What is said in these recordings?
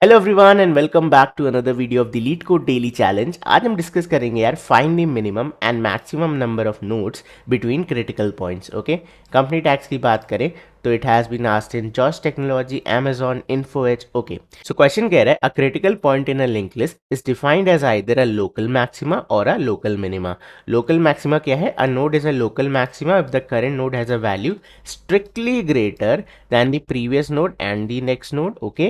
Hello everyone and welcome back to another video of the LeetCode daily challenge. आज हम discuss करेंगे यार find the minimum and maximum number of nodes between critical points. Okay, company tags की बात करें तो it has been asked in Josh technology, Amazon, InfoEdge। Okay, so question कह रहा है a critical point in a link list is defined as either a local maxima और a local minima. Local maxima क्या है? A node is a local maxima if the current node has a value strictly greater than the previous node and the next node. Okay,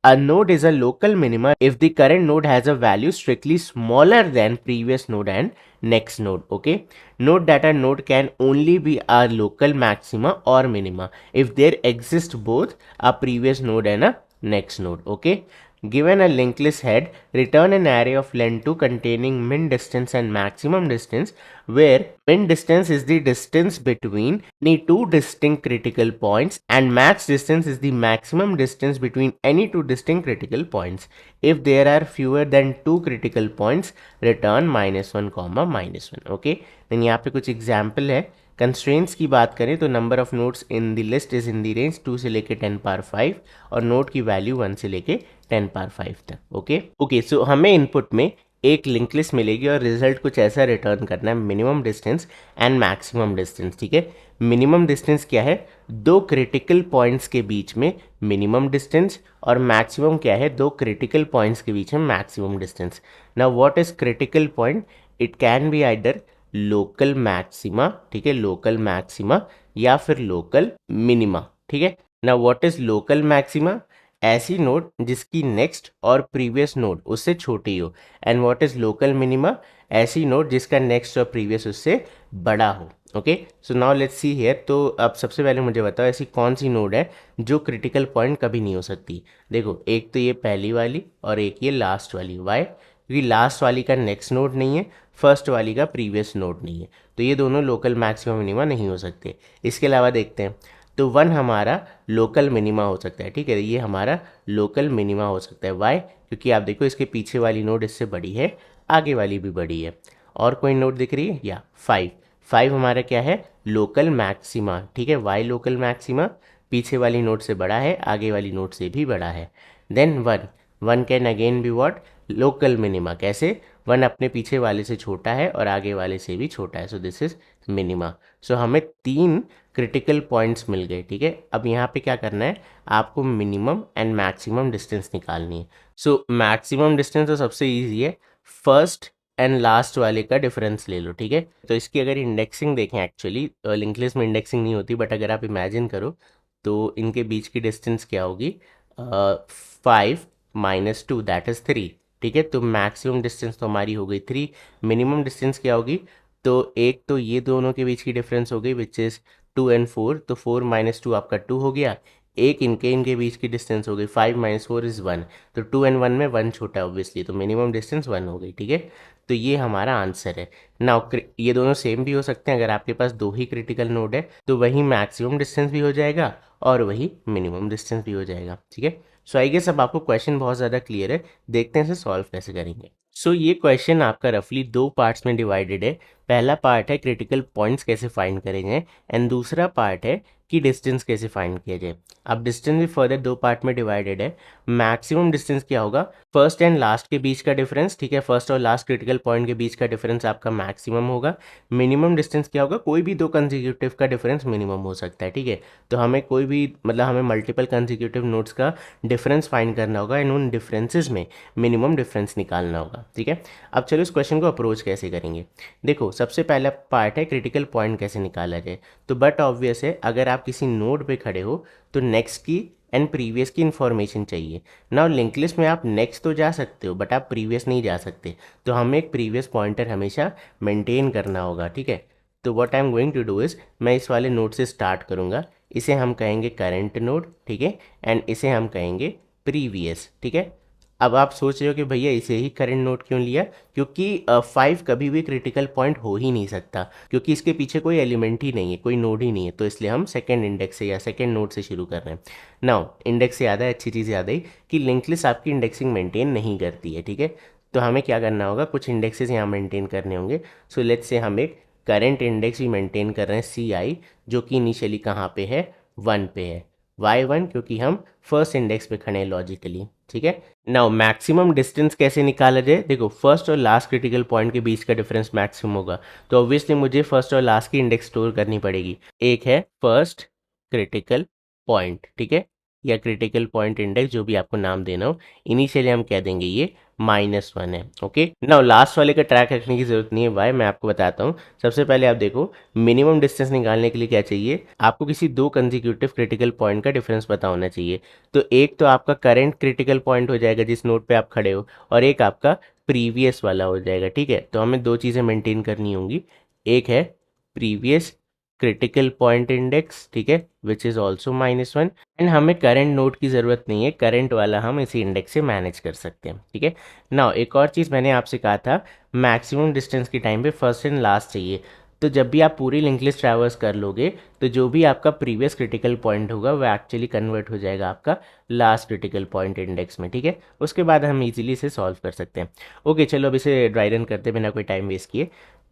a node is a local minima if the current node has a value strictly smaller than previous node and next node. Okay, note that a node can only be a local maxima or minima if there exist both a previous node and a next node. Okay, given a linked list head, return an array of len2 containing min distance and maximum distance, where min distance is the distance between any two distinct critical points and max distance is the maximum distance between any two distinct critical points. If there are fewer than two critical points, return -1, -1. Okay, then यहाँ पे कुछ example है। Constraints की बात करें तो number of nodes in the list is in the range 2 से लेके 10 पावर 5 और नोड की वैल्यू 1 से लेके 10 पावर 5 तक। ओके, सो हमें इनपुट में एक लिंक लिस्ट मिलेगी और रिजल्ट कुछ ऐसा रिटर्न करना है, minimum distance and maximum distance. ठीक है, मिनिमम डिस्टेंस क्या है? दो क्रिटिकल पॉइंट्स के बीच में मिनिमम डिस्टेंस, और मैक्सिमम क्या है? दो क्रिटिकल पॉइंट्स के बीच में maximum distance. Now what is critical point? It can be either local maxima, ठीक है, लोकल मैक्सिमा या फिर लोकल मिनिमा। ठीक है, now what is local maxima? ऐसी नोड जिसकी नेक्स्ट और प्रीवियस नोड उससे छोटी हो। And what is local minima? ऐसी नोड जिसका नेक्स्ट और प्रीवियस उससे बड़ा हो। Okay, so now let's see here. तो अब सबसे पहले मुझे बताओ ऐसी कौन सी नोड है जो क्रिटिकल पॉइंट कभी नहीं हो सकती। देखो, एक तो ये पहली वाली और एक ये लास्ट वाली। वाई? क्योंकि लास्ट वाली का नेक्स्ट नोड नहीं है, फर्स्ट वाली का प्रीवियस नोड नहीं है, तो ये दोनों लोकल मैक्सिमम मिनिमा नहीं हो सकते। इसके अलावा देखते हैं, तो 1 हमारा लोकल मिनिमा हो सकता है। ठीक है, ये हमारा लोकल मिनिमा हो सकता है। वाई? क्योंकि आप देखो इसके पीछे वाली नोड इससे बड़ी है, आगे वाली भी बड़ी है। और कोई नोड दिख रही है? या 5। 5 हमारा क्या है? Local maxima. ठीक है, वाई लोकल मैक्सिमा, पीछे वाली नोड से बड़ा है, आगे वाली नोड से भी बड़ा है। Then 1। 1 can again be what? Local minima. कैसे? 1 अपने पीछे वाले से छोटा है और आगे वाले से भी छोटा है, सो दिस इज मिनिमा। सो हमें 3 क्रिटिकल पॉइंट्स मिल गए। ठीक है, अब यहाँ पे क्या करना है? आपको मिनिमम एंड मैक्सिमम डिस्टेंस निकालनी है। सो मैक्सिमम डिस्टेंस तो सबसे ईजी है, फर्स्ट एंड लास्ट वाले का डिफरेंस ले लो। ठीक है, तो इसकी अगर इंडेक्सिंग देखें, एक्चुअली लिंक लिस्ट में इंडेक्सिंग नहीं होती, बट अगर आप इमेजिन करो तो इनके बीच की डिस्टेंस क्या होगी? 5 - 2 दैट इज 3। ठीक है, तो मैक्सिमम डिस्टेंस तो हमारी हो गई 3। मिनिमम डिस्टेंस क्या होगी? तो एक तो ये दोनों के बीच की डिफरेंस हो गई विच इज़ 2 एंड 4, तो 4 - 2 आपका 2 हो गया। एक इनके इनके बीच की डिस्टेंस हो गई 5 - 4 इज़ 1, तो 2 एंड 1 में 1 छोटा है ऑब्वियसली, तो मिनिमम डिस्टेंस 1 हो गई। ठीक है, तो ये हमारा आंसर है। नाउ ये दोनों सेम भी हो सकते हैं, अगर आपके पास दो ही क्रिटिकल नोड है तो वही मैक्सिमम डिस्टेंस भी हो जाएगा और वही मिनिमम डिस्टेंस भी हो जाएगा। ठीक है, सो आई गेस अब आपको क्वेश्चन बहुत ज़्यादा क्लियर है। देखते हैं इसे सॉल्व कैसे करेंगे। सो ये क्वेश्चन आपका रफली दो पार्ट्स में डिवाइडेड है। पहला पार्ट है क्रिटिकल पॉइंट्स कैसे फाइंड करें जाए, एंड दूसरा पार्ट है कि डिस्टेंस कैसे फाइंड किया जाए। अब डिस्टेंस भी फर्दर दो पार्ट में डिवाइडेड है। मैक्सिमम डिस्टेंस क्या होगा? फर्स्ट एंड लास्ट के बीच का डिफरेंस। ठीक है, फर्स्ट और लास्ट क्रिटिकल पॉइंट के बीच का डिफरेंस आपका मैक्सिमम होगा। मिनिमम डिस्टेंस क्या होगा? कोई भी दो कंसेक्यूटिव का डिफरेंस मिनिमम हो सकता है। ठीक है, तो हमें कोई भी मतलब हमें मल्टीपल कंसेक्यूटिव नोट्स का डिफरेंस फाइंड करना होगा एंड उन डिफरेंसेस में मिनिमम डिफरेंस निकालना होगा। ठीक है, अब चलो इस क्वेश्चन को अप्रोच कैसे करेंगे। देखो, सबसे पहला पार्ट है क्रिटिकल पॉइंट कैसे निकाला जाए। तो बट ऑब्वियस है, अगर आप किसी नोड पे खड़े हो तो नेक्स्ट की एंड प्रीवियस की इन्फॉर्मेशन चाहिए। नाउ लिंक लिस्ट में आप नेक्स्ट तो जा सकते हो बट आप प्रीवियस नहीं जा सकते, तो हमें एक प्रीवियस पॉइंटर हमेशा मेंटेन करना होगा। ठीक है, तो what I am going to do is, मैं इस वाले नोड से स्टार्ट करूँगा। इसे हम कहेंगे करंट नोड। ठीक है, एंड इसे हम कहेंगे प्रीवियस। ठीक है, अब आप सोच रहे हो कि भैया इसे ही करंट नोड क्यों लिया? क्योंकि 5 कभी भी क्रिटिकल पॉइंट हो ही नहीं सकता, क्योंकि इसके पीछे कोई एलिमेंट ही नहीं है, कोई नोड ही नहीं है, तो इसलिए हम सेकंड इंडेक्स से या सेकंड नोड से शुरू कर रहे हैं। नाउ इंडेक्स से याद है, अच्छी चीज़ याद आई कि लिंक लिस्ट आपकी इंडेक्सिंग मेंटेन नहीं करती है। ठीक है, तो हमें क्या करना होगा? कुछ इंडेक्सेस यहाँ मेंटेन करने होंगे। सो लेट्स से हम एक करंट इंडेक्स भी मेंटेन कर रहे हैं CI, जो कि इनिशियली कहाँ पे है? 1 पे है। y1 क्योंकि हम फर्स्ट इंडेक्स पे खड़े हैं लॉजिकली, ठीक है। नाउ मैक्सिमम डिस्टेंस कैसे निकाला जाए, देखो फर्स्ट और लास्ट क्रिटिकल पॉइंट के बीच का डिफरेंस मैक्सिमम होगा, तो ऑब्वियसली मुझे फर्स्ट और लास्ट की इंडेक्स स्टोर करनी पड़ेगी। एक है फर्स्ट क्रिटिकल पॉइंट, ठीक है, या क्रिटिकल पॉइंट इंडेक्स, जो भी आपको नाम देना हो। इनिशियली हम कह देंगे ये -1 है, ओके। नाउ लास्ट वाले का ट्रैक रखने की जरूरत नहीं है, वाई मैं आपको बताता हूँ। सबसे पहले आप देखो मिनिमम डिस्टेंस निकालने के लिए क्या चाहिए, आपको किसी दो कंसेक्यूटिव क्रिटिकल पॉइंट का डिफरेंस पता होना चाहिए। तो एक तो आपका करंट क्रिटिकल पॉइंट हो जाएगा जिस नोड पे आप खड़े हो, और एक आपका प्रीवियस वाला हो जाएगा, ठीक है। तो हमें दो चीज़ें मेंटेन करनी होंगी, एक है प्रीवियस क्रिटिकल पॉइंट इंडेक्स, ठीक है, विच इज़ ऑल्सो -1, एंड हमें करंट नोड की ज़रूरत नहीं है, करंट वाला हम इसी इंडेक्स से मैनेज कर सकते हैं, ठीक है। नाउ एक और चीज़ मैंने आपसे कहा था, मैक्सिमम डिस्टेंस के टाइम पे फर्स्ट एंड लास्ट चाहिए। तो जब भी आप पूरी लिंक लिस्ट ट्रैवर्स कर लोगे तो जो भी आपका प्रीवियस क्रिटिकल पॉइंट होगा वो एक्चुअली कन्वर्ट हो जाएगा आपका लास्ट क्रिटिकल पॉइंट इंडेक्स में, ठीक है। उसके बाद हम इजीली इसे सॉल्व कर सकते हैं। ओके चलो अब इसे ड्राई रन करते बिना कोई टाइम वेस्ट किए।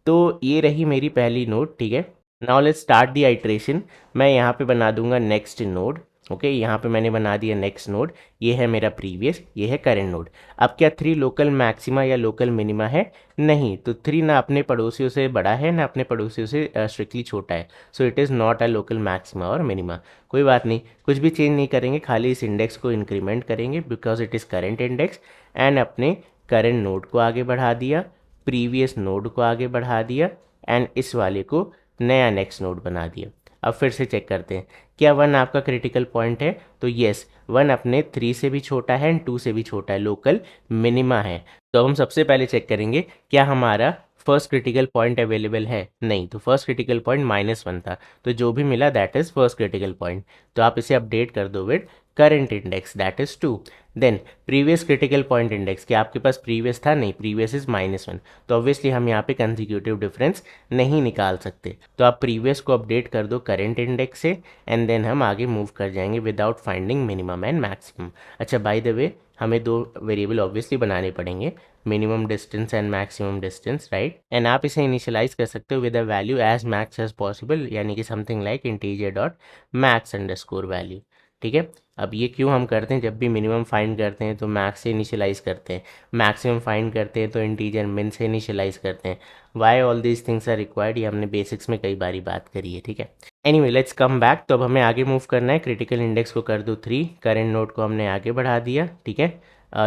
तो ये रही मेरी पहली नोड, ठीक है। Now let's start the iteration. मैं यहाँ पे बना दूंगा नेक्स्ट नोड, ओके। यहाँ पे मैंने बना दिया नेक्स्ट नोड, ये है मेरा प्रीवियस, ये है करंट नोड। अब क्या 3 लोकल मैक्सिमा या लोकल मिनिमा है? नहीं, तो 3 ना अपने पड़ोसियों से बड़ा है ना अपने पड़ोसियों से स्ट्रिक्टली छोटा है, so it is not a local maxima और मिनिमा। कोई बात नहीं, कुछ भी चेंज नहीं करेंगे, खाली इस इंडेक्स को इंक्रीमेंट करेंगे because it is current index, and अपने करंट नोड को आगे बढ़ा दिया, प्रीवियस नोड को आगे बढ़ा दिया, एंड इस वाले को नया नेक्स्ट नोड बना दिया। अब फिर से चेक करते हैं, क्या 1 आपका क्रिटिकल पॉइंट है? तो येस, 1 अपने 3 से भी छोटा है एंड 2 से भी छोटा है, लोकल मिनिमा है। तो हम सबसे पहले चेक करेंगे क्या हमारा फर्स्ट क्रिटिकल पॉइंट अवेलेबल है। नहीं, तो फर्स्ट क्रिटिकल पॉइंट -1 था, तो जो भी मिला that is first critical point. तो आप इसे अपडेट कर दो with current index that is 2। Then previous critical point index, क्या आपके पास प्रीवियस था? नहीं, प्रीवियस इज -1, तो ऑब्वियसली हम यहाँ पे कंसेक्यूटिव डिफरेंस नहीं निकाल सकते। तो आप प्रीवियस को अपडेट कर दो करंट इंडेक्स से, एंड देन हम आगे मूव कर जाएंगे without finding minimum and maximum. अच्छा बाय द वे, हमें दो वेरिएबल ऑब्वियसली बनाने पड़ेंगे, minimum distance and maximum distance, right. And आप इसे इनिशियलाइज कर सकते हो with a value as max as possible, यानी कि something like integer dot max underscore value, ठीक है। अब ये क्यों हम करते हैं, जब भी मिनिमम फाइंड करते हैं तो मैक्स से इनिशियलाइज करते हैं, मैक्सिमम फाइंड करते हैं तो इंटीजर मिन से इनिशियलाइज करते हैं। Why all these things are required, ये हमने बेसिक्स में कई बारी बात करी है, ठीक है। Anyway let's come back. तो अब हमें आगे मूव करना है, क्रिटिकल इंडेक्स को कर दो 3, करंट नोड को हमने आगे बढ़ा दिया, ठीक है।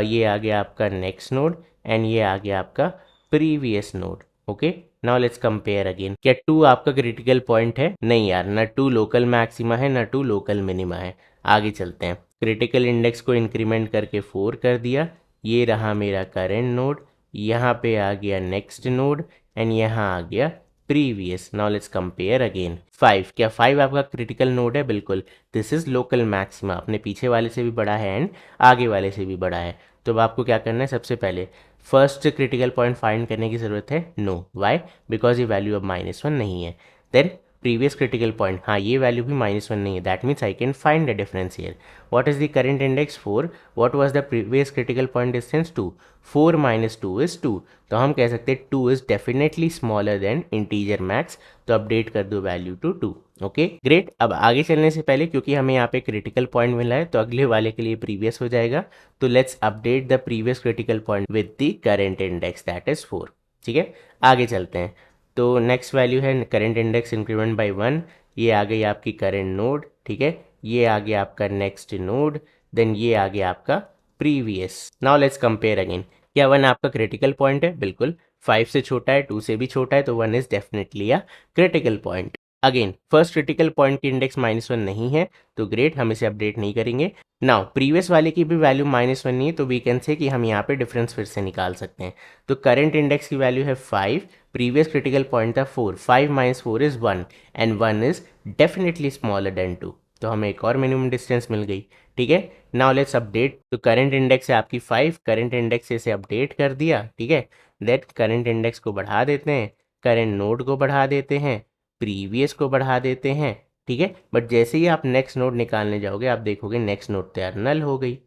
ये आ गया आपका नेक्स्ट नोड, एंड ये आ गया आपका previous node, okay. Now let's compare again. क्या 2 आपका क्रिटिकल पॉइंट है? नहीं यार, ना 2 लोकल मैक्सिमा है ना 2 लोकल मिनिमा है। आगे चलते हैं, क्रिटिकल इंडेक्स को इंक्रीमेंट करके 4 कर दिया, ये रहा मेरा करंट नोड, यहाँ पे आ गया नेक्स्ट नोड, एंड यहाँ आ गया previous. Now let's compare again. 5, क्या 5 आपका क्रिटिकल नोड है? बिल्कुल, दिस इज लोकल मैक्सिमा, अपने पीछे वाले से भी बड़ा है एंड आगे वाले से भी बड़ा है। तो अब आपको क्या करना है, सबसे पहले फर्स्ट क्रिटिकल पॉइंट फाइंड करने की ज़रूरत है। No, why? बिकॉज ये वैल्यू अब -1 नहीं है। देन प्रीवियस क्रिटिकल पॉइंट, हाँ ये वैल्यू भी -1 नहीं है, that means I can find the difference here. What is the current index? 4। What was the previous critical point distance? 2। 4 - 2 is 2, तो हम कह सकते हैं 2 is definitely smaller than integer max, तो अपडेट कर दो वैल्यू टू 2, ओके ग्रेट। अब आगे चलने से पहले, क्योंकि हमें यहाँ पे क्रिटिकल पॉइंट मिला है तो अगले वाले के लिए प्रीवियस हो जाएगा, तो let's update the previous critical point with the current index that is 4, ठीक है। आगे चलते हैं, तो नेक्स्ट वैल्यू है करंट इंडेक्स इंक्रीमेंट बाय 1, ये आ गई आपकी करंट नोड, ठीक है। ये आ गया आपका नेक्स्ट नोड, देन ये आ गया आपका previous. Now let's compare again. क्या 1 आपका क्रिटिकल पॉइंट है? बिल्कुल, 5 से छोटा है, 2 से भी छोटा है, तो 1 is definitely a critical point. Again first critical point की इंडेक्स -1 नहीं है, तो ग्रेट, हम इसे अपडेट नहीं करेंगे। नाउ प्रीवियस वाले की भी वैल्यू -1 नहीं है, तो वी कैन से कि हम यहाँ पे डिफरेंस फिर से निकाल सकते हैं। तो करंट इंडेक्स की वैल्यू है 5, प्रीवियस क्रिटिकल पॉइंट था 4, 5 - 4 is 1, and 1 is definitely smaller than 2, तो हमें एक और मिनिमम डिस्टेंस मिल गई, ठीक है। Now let's update. तो करंट इंडेक्स है आपकी 5, करंट इंडेक्स से इसे अपडेट कर दिया, ठीक है। दैट करंट इंडेक्स को बढ़ा देते हैं, करंट नोड को बढ़ा देते हैं, प्रीवियस को बढ़ा देते हैं, ठीक है। बट जैसे ही आप नेक्स्ट नोड निकालने जाओगे आप देखोगे नेक्स्ट नोड तो यार नल हो गई।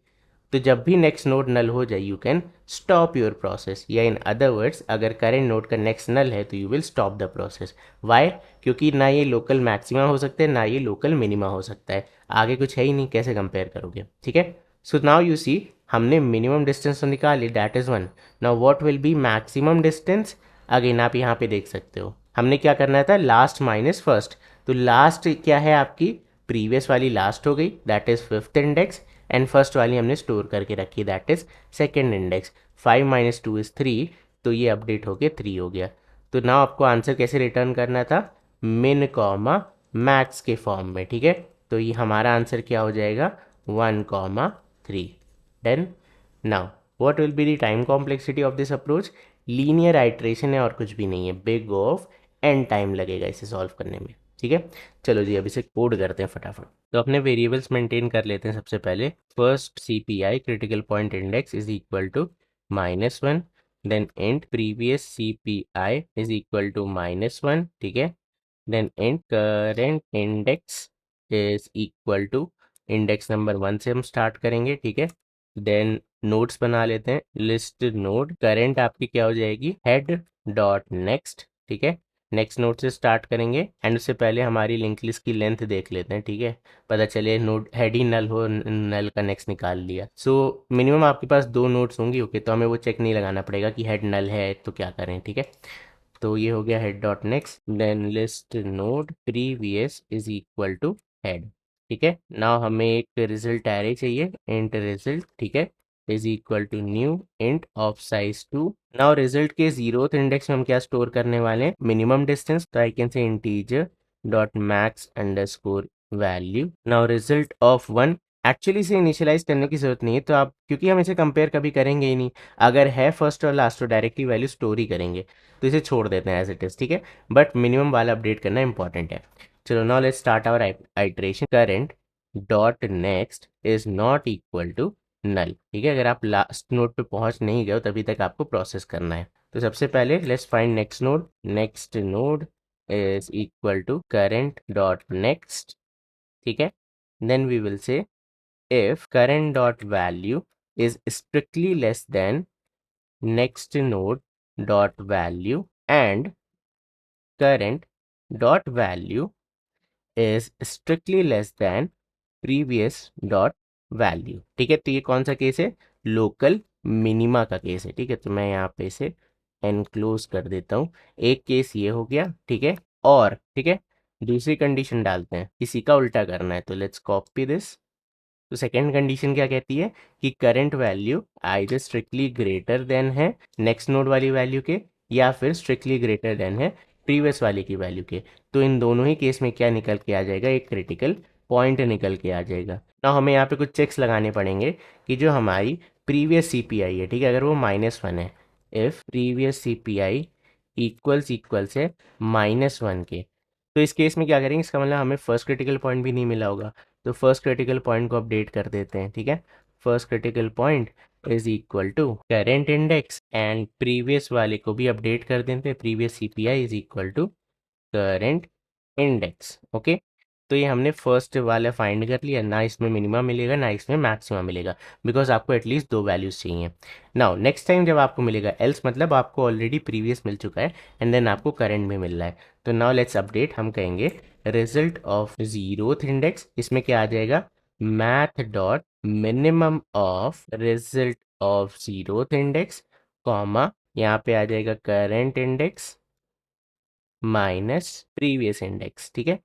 तो जब भी नेक्स्ट नोड नल हो जाए you can stop your process, या इन अदर वर्ड्स अगर करंट नोड का नेक्स्ट नल है तो you will stop the process. Why? क्योंकि ना ये लोकल मैक्सिमा हो सकता है ना ये लोकल मिनिमा हो सकता है, आगे कुछ है ही नहीं, कैसे कंपेयर करोगे, ठीक है। सो नाउ यू सी हमने मिनिमम डिस्टेंस तो निकाली, that is 1। Now what will be maximum distance, again आप यहाँ पे देख सकते हो हमने क्या करना था, लास्ट माइनस फर्स्ट। तो लास्ट क्या है आपकी, प्रीवियस वाली लास्ट हो गई, that is fifth index, and first वाली हमने स्टोर करके रखी, that is second index. 5 minus 2 is 3, तो ये अपडेट हो गया 3 हो गया। तो ना आपको आंसर कैसे रिटर्न करना था, मिन कॉमा मैक्स के फॉर्म में, ठीक है। तो ये हमारा आंसर क्या हो जाएगा, 1,3। Done. Now what will be the time complexity of this approach, linear iteration है और कुछ भी नहीं है, बिग ऑफ एन टाइम लगेगा इसे सॉल्व करने में, ठीक है। चलो जी अब इसे कोड करते हैं फटाफट। तो अपने वेरिएबल्स मेंटेन कर लेते हैं सबसे पहले। First CPI critical point index is equal to -1, then int previous CPI is equal to -1, ठीक है। Then int current index is equal to, index number 1 से हम स्टार्ट करेंगे, ठीक है। देन नोड्स बना लेते हैं, लिस्ट नोड करेंट आपकी क्या हो जाएगी, हेड डॉट नेक्स्ट, ठीक है। नेक्स्ट नोड से स्टार्ट करेंगे, एंड उससे पहले हमारी लिंक लिस्ट की लेंथ देख लेते हैं, ठीक है। पता चले नोड हेड ही नल हो, नल का नेक्स्ट निकाल लिया। सो मिनिमम आपके पास 2 नोड्स होंगी, ओके, तो हमें वो चेक नहीं लगाना पड़ेगा कि हेड नल है तो क्या करें, ठीक है। तो ये हो गया head dot next, then list node previous is equal to head, ठीक है। नाउ हमें एक रिजल्ट एरे चाहिए, इंट रिजल्ट, ठीक है, is equal to new int of size 2। Now result के 0th इंडेक्स में हम क्या स्टोर करने वाले हैं, मिनिमम डिस्टेंस, तो I can say integer dot max underscore value. Now result of 1, actually इसे इनिशियलाइज करने की जरूरत नहीं है, तो आप क्योंकि हम इसे कंपेयर कभी करेंगे ही नहीं, अगर है फर्स्ट और लास्ट तो डायरेक्टली वैल्यू स्टोर ही करेंगे, तो इसे छोड़ देते हैं एज इट इज, ठीक है। बट मिनिमम वाला अपडेट करना इंपॉर्टेंट है। चलो now let's start our iteration, current dot next is not equal to null, ठीक है। अगर आप लास्ट नोड पे पहुंच नहीं गए हो तभी तक आपको प्रोसेस करना है। तो सबसे पहले let's find next node is equal to current dot next, ठीक है। Then we will say if current dot value is strictly less than next node dot value and current dot value is strictly less than previous dot value, ठीक है। तो ये कौन सा case है, local minima का केस है, ठीक है। तो मैं यहाँ पे इसे एनक्लोज कर देता हूँ, एक केस ये हो गया, ठीक है। और ठीक है, दूसरी कंडीशन डालते हैं, इसी का उल्टा करना है, तो लेट्स कॉपी दिस। तो सेकेंड कंडीशन क्या कहती है कि current value either strictly greater than है नेक्स्ट नोड वाली वैल्यू के, या फिर स्ट्रिक्टली ग्रेटर देन है प्रीवियस वाले की वैल्यू के। तो इन दोनों ही केस में क्या निकल के आ जाएगा, एक क्रिटिकल पॉइंट निकल के आ जाएगा। ना हमें यहाँ पे कुछ चेक्स लगाने पड़ेंगे कि जो हमारी प्रीवियस CPI है, ठीक है, अगर वो -1 है, इफ प्रीवियस CPI इक्वल्स है -1 के, तो इस केस में क्या करेंगे, इसका मतलब हमें फर्स्ट क्रिटिकल पॉइंट भी नहीं मिला होगा, तो फर्स्ट क्रिटिकल पॉइंट को अपडेट कर देते हैं, ठीक है। First critical point is equal to current index, and previous वाले को भी अपडेट कर देते हैं, previous CPI is equal to current index, okay. तो ये हमने फर्स्ट वाला फाइंड कर लिया, ना इसमें मिनिमा मिलेगा ना इसमें मैक्सिमा मिलेगा, बिकॉज आपको एटलीस्ट 2 वैल्यूज चाहिए। नाउ नेक्स्ट टाइम जब आपको मिलेगा एल्स, मतलब आपको ऑलरेडी प्रीवियस मिल चुका है एंड देन आपको करंट भी मिल रहा है। तो नाउ लेट्स अपडेट, हम कहेंगे रिजल्ट ऑफ 0th इंडेक्स, इसमें क्या आ जाएगा, math dot minimum of result of 0th index, comma यहाँ पे आ जाएगा current index minus previous index, ठीक है।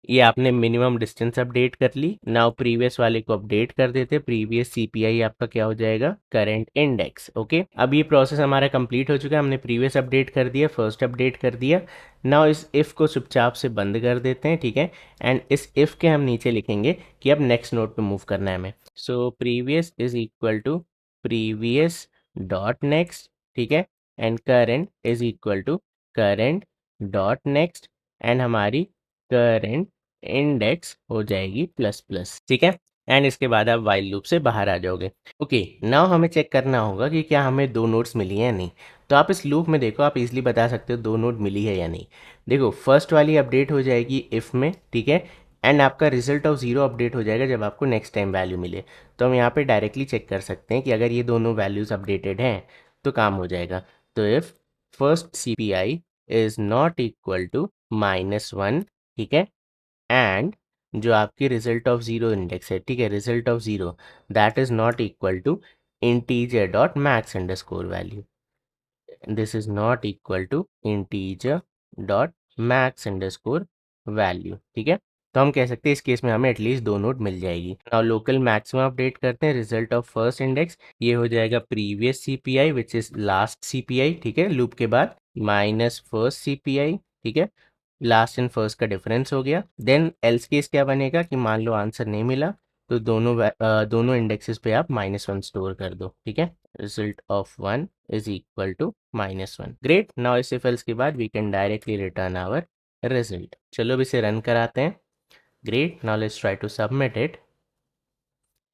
ये आपने मिनिमम डिस्टेंस अपडेट कर ली। नाउ प्रीवियस वाले को अपडेट कर देते, प्रीवियस CPI आपका क्या हो जाएगा, करंट इंडेक्स, ओके। अब ये प्रोसेस हमारा कंप्लीट हो चुका है, हमने प्रीवियस अपडेट कर दिया, फर्स्ट अपडेट कर दिया। नाउ इस इफ़ को चुपचाप से बंद कर देते हैं, ठीक है। एंड इस इफ़ के हम नीचे लिखेंगे कि अब नेक्स्ट नोड पे मूव करना है हमें। So previous is equal to previous dot next, ठीक है, and current is equal to current dot next, and हमारी करंट इंडेक्स हो जाएगी प्लस प्लस, ठीक है। एंड इसके बाद आप वाइल लूप से बाहर आ जाओगे, ओके। नाउ हमें चेक करना होगा कि क्या हमें 2 नोड्स मिली है या नहीं। तो आप इस लूप में देखो, आप इजीली बता सकते हो 2 नोड मिली है या नहीं। देखो फर्स्ट वाली अपडेट हो जाएगी इफ़ में, ठीक है, एंड आपका रिजल्ट ऑफ 0 अपडेट हो जाएगा जब आपको नेक्स्ट टाइम वैल्यू मिले। तो हम यहाँ पे डायरेक्टली चेक कर सकते हैं कि अगर ये दोनों वैल्यूज़ अपडेटेड हैं तो काम हो जाएगा। तो if first CPI is not equal to -1, ठीक है, एंड जो आपकी रिजल्ट ऑफ ज़ीरो इंडेक्स है, ठीक है, result of zero that is not equal to integer dot max underscore value, this is not equal to integer dot max underscore value, ठीक है। तो हम कह सकते हैं इस केस में हमें एटलीस्ट दो नोट मिल जाएगी। नाउ लोकल मैक्सिमम अपडेट करते हैं, रिजल्ट ऑफ फर्स्ट इंडेक्स ये हो जाएगा previous CPI which is last CPI, ठीक है, लूप के बाद माइनस फर्स्ट सीपीआई, ठीक है, लास्ट एंड फर्स्ट का डिफरेंस हो गया। देन एल्स केस क्या बनेगा कि मान लो आंसर नहीं मिला तो दोनों इंडेक्सेस पे आप -1 स्टोर कर दो, ठीक है, result of 1 is equal to -1। Great, now इस इफ एल्स के बाद we can directly return our result. चलो अब इसे रन कराते हैं। Great, now let's try to submit it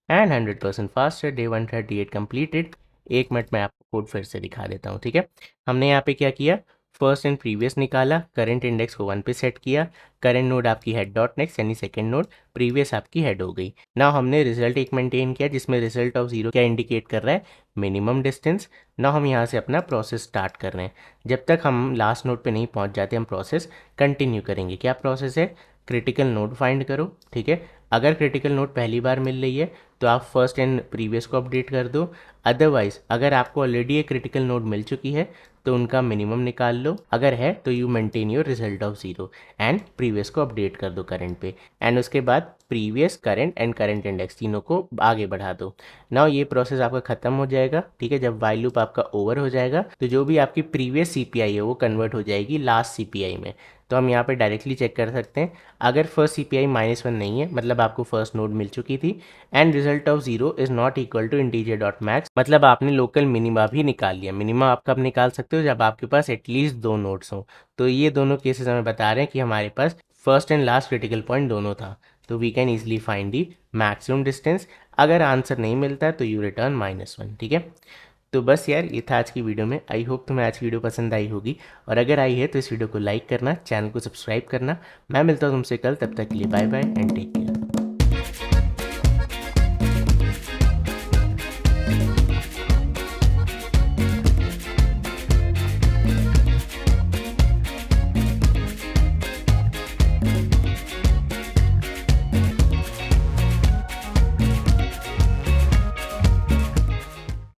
and 100% faster, day 138 completed. 1 minute में आपको कोड फिर से दिखा देता हूँ, ठीक है। हमने यहाँ पे क्या किया, फर्स्ट एंड प्रीवियस निकाला, करंट इंडेक्स को 1 पे सेट किया, करंट नोड आपकी हेड डॉट नेक्स्ट यानी सेकंड नोड, प्रीवियस आपकी हेड हो गई। नाउ हमने रिजल्ट एक मेंटेन किया जिसमें रिजल्ट ऑफ जीरो क्या इंडिकेट कर रहा है, मिनिमम डिस्टेंस। नाउ हम यहाँ से अपना प्रोसेस स्टार्ट कर रहे हैं। जब तक हम लास्ट नोड पे नहीं पहुँच जाते हम प्रोसेस कंटिन्यू करेंगे। क्या प्रोसेस है, क्रिटिकल नोड फाइंड करो, ठीक है। अगर क्रिटिकल नोड पहली बार मिल रही है तो आप फर्स्ट एंड प्रीवियस को अपडेट कर दो। अदरवाइज अगर आपको ऑलरेडी एक क्रिटिकल नोड मिल चुकी है तो उनका मिनिमम निकाल लो, अगर है तो you maintain your result of zero and previous को अपडेट कर दो करंट पे, एंड उसके बाद previous, current and current index तीनों को आगे बढ़ा दो। नाउ ये प्रोसेस आपका खत्म हो जाएगा, ठीक है। जब वाइल लूप आपका ओवर हो जाएगा तो जो भी आपकी प्रीवियस सीपीआई है वो कन्वर्ट हो जाएगी लास्ट सीपीआई में। तो हम यहाँ पे डायरेक्टली चेक कर सकते हैं, अगर फर्स्ट सीपीआई -1 नहीं है मतलब आपको फर्स्ट नोड मिल चुकी थी, and result of zero is not equal to integer dot max, मतलब आपने लोकल मिनिमा भी निकाल लिया। मिनिमा आप कब निकाल सकते हो, जब आपके पास एटलीस्ट दो नोड्स हो। तो ये दोनों केसेस हमें बता रहे हैं कि हमारे पास first and last critical point दोनों था, तो we can easily find the maximum distance. अगर आंसर नहीं मिलता है तो यू रिटर्न -1, ठीक है। तो बस यार ये था आज की वीडियो में। आई होप तुम्हें आज की वीडियो पसंद आई होगी, और अगर आई है तो इस वीडियो को लाइक करना, चैनल को सब्सक्राइब करना। मैं मिलता हूँ तुमसे कल, तब तक के लिए bye bye and take care.